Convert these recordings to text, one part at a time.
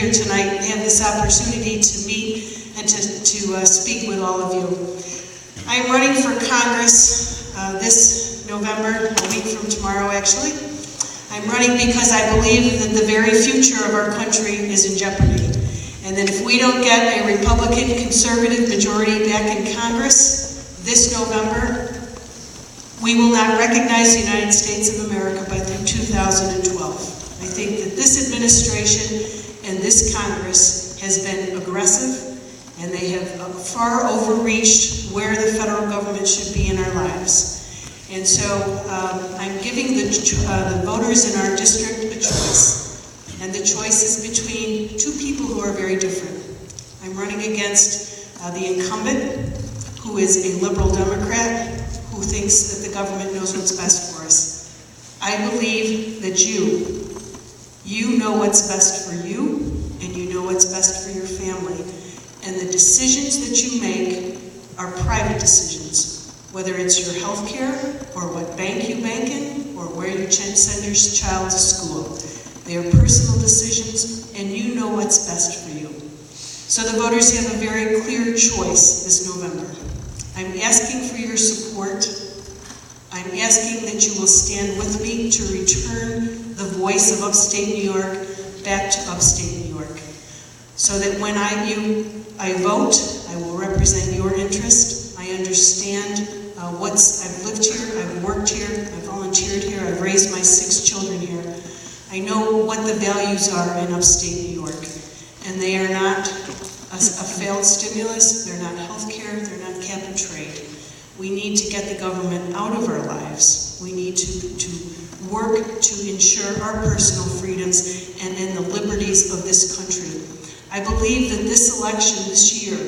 here tonight and have this opportunity to meet and to speak with all of you. I am running for Congress this November, a week from tomorrow actually. I'm running because I believe that the very future of our country is in jeopardy, and that if we don't get a Republican conservative majority back in Congress this November, we will not recognize the United States of America by 2012. I think that this administration and this Congress has been aggressive, and they have far overreached where the federal government should be in our lives. And so I'm giving the voters in our district a choice, and the choice is between two people who are very different. I'm running against the incumbent, who is a liberal Democrat, who thinks that the government knows what's best for us. I believe that you know what's best for you, and you know what's best for your family. And the decisions that you make are private decisions, whether it's your health care, or what bank you bank in, or where you send your child to school. They are personal decisions, and you know what's best for you. So the voters have a very clear choice this November. I'm asking for your support. I'm asking that you will stand with me to return the voice of upstate New York back to upstate New York, so that when I vote, I will represent your interest. I understand I've lived here, I've worked here, I've volunteered here, I've raised my 6 children here. I know what the values are in upstate New York, and they are not a failed stimulus, they're not health care, they're not cap and trade. We need to get the government out of our lives. We need to work to ensure our personal freedoms and the liberties of this country. I believe that this election this year,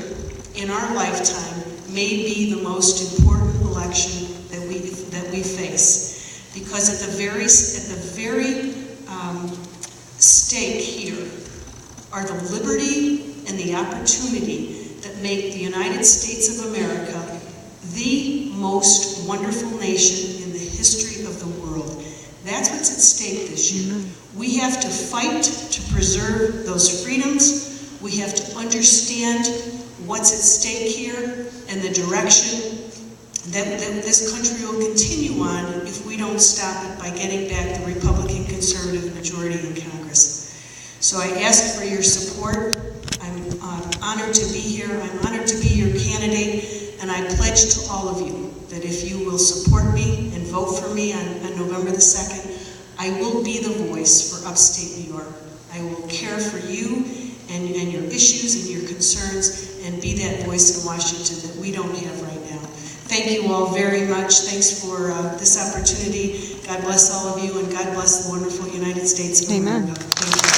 in our lifetime, may be the most important election that we face, because at the very stake here are the liberty and the opportunity that make the United States of America the most wonderful nation in the history of the world. That's what's at stake this year. We have to fight to preserve those freedoms. We have to understand what's at stake here and the direction that this country will continue on if we don't stop it by getting back the Republican conservative majority in Congress. So I ask for your support. I'm honored to be here. I'm honored to be your candidate, and I pledge to all of you that if you will support me and vote for me on November the 2nd, I will be the voice for upstate New York. I will care for you and your issues and your concerns, and be that voice in Washington that we don't have right now. Thank you all very much. Thanks for this opportunity. God bless all of you, and God bless the wonderful United States of America. Thank you.